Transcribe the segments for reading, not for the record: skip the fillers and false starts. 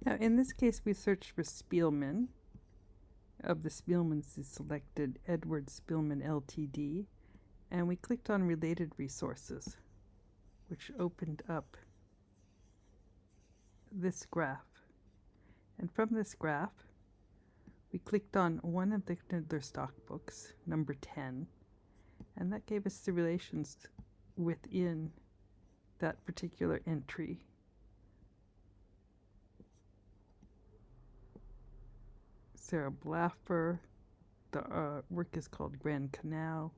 Now, in this case, we searched for Speelman. Of the Speelmans, we selected Edward Speelman Ltd, and we clicked on Related Resources, which opened up this graph. And from this graph, we clicked on one of the Knudler Stockbooks, number 10, and that gave us the relations within that particular entry. Sarah Blaffer, the work is called Grand Canal.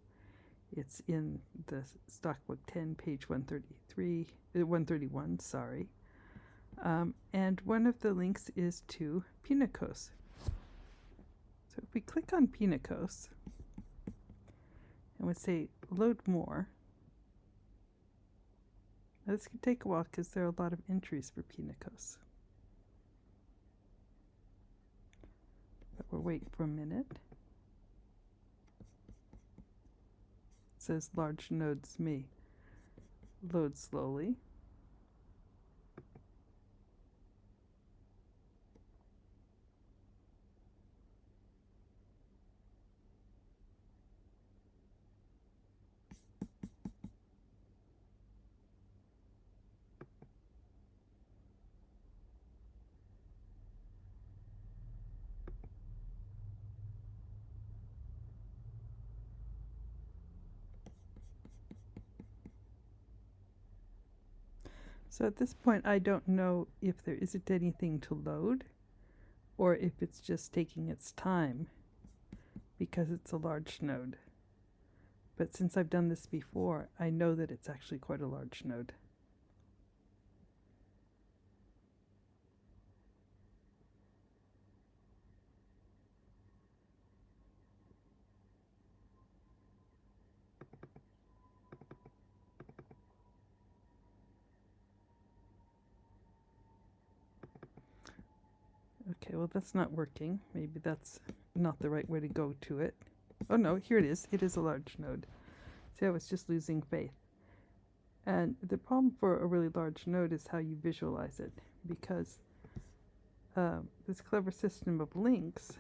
It's in the Stockbook 10, page 131, sorry. And one of the links is to Pinakos. So if we click on Pinakos and we say load more, now this could take a while because there are a lot of entries for Pinakos. But we'll wait for a minute. It says large nodes may load slowly. So at this point, I don't know if there isn't anything to load or if it's just taking its time because it's a large node. But since I've done this before, I know that it's actually quite a large node. Okay, well that's not working. Maybe that's not the right way to go to it. Oh no, here it is. It is a large node. See, I was just losing faith. And the problem for a really large node is how you visualize it, because this clever system of links,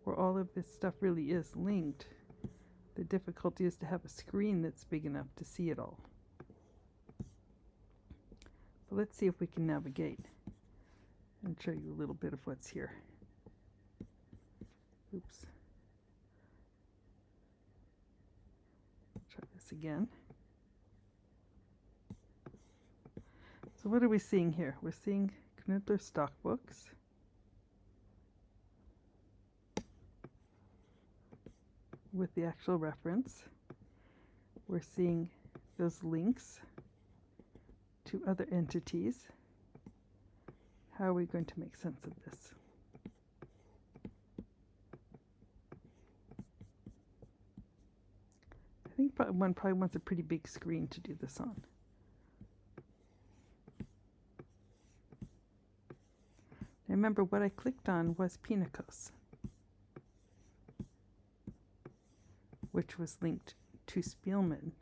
where all of this stuff really is linked, the difficulty is to have a screen that's big enough to see it all. But let's see if we can navigate and show you a little bit of what's here. Oops. Try this again. So what are we seeing here? We're seeing Knudler Stockbooks. With the actual reference. We're seeing those links to other entities. How are we going to make sense of this? I think one probably wants a pretty big screen to do this on. Now remember, what I clicked on was Pinakos, which was linked to Speelman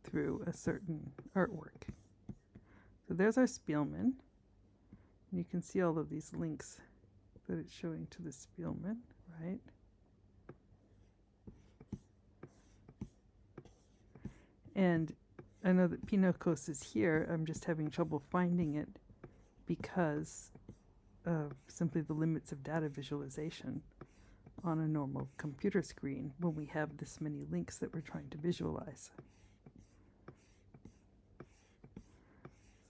through a certain artwork. So there's our Speelman. And you can see all of these links that it's showing to the Speelman, right? And I know that Pinakos is here. I'm just having trouble finding it because of simply the limits of data visualization on a normal computer screen when we have this many links that we're trying to visualize.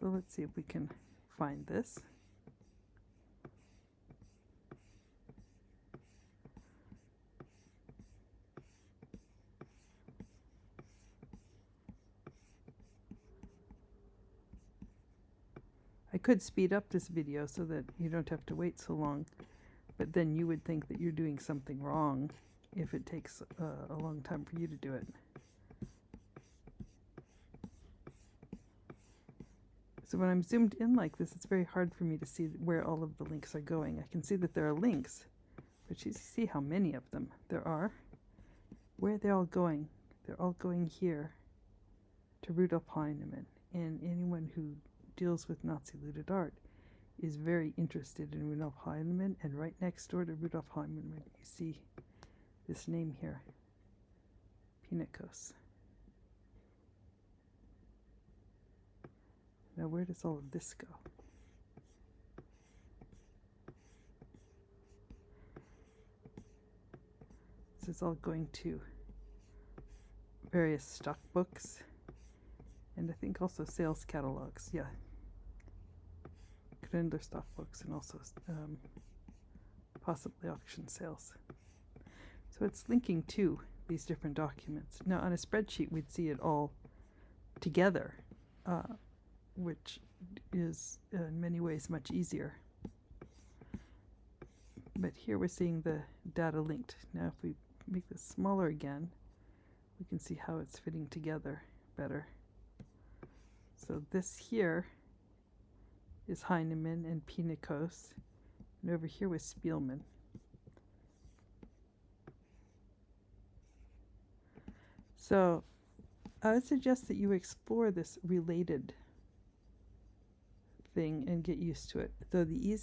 So let's see if we can find this. I could speed up this video so that you don't have to wait so long, but then you would think that you're doing something wrong if it takes a long time for you to do it. So when I'm zoomed in like this, it's very hard for me to see where all of the links are going. I can see that there are links, but you see how many of them there are. Where are they all going? They're all going here to Rudolf Heinemann and anyone who deals with Nazi looted art, is very interested in Rudolf Heinemann, and right next door to Rudolf Heinemann, you see this name here, Pinakos. Now where does all of this go? This is all going to various stock books, and I think also sales catalogs. Yeah, calendar stock books, and also possibly auction sales. So it's linking to these different documents. Now on a spreadsheet we'd see it all together, which is in many ways much easier. But here we're seeing the data linked. Now if we make this smaller again, we can see how it's fitting together better. So this here is Heinemann and Pinakos, and over here was Speelman. So I would suggest that you explore this related thing and get used to it. Though the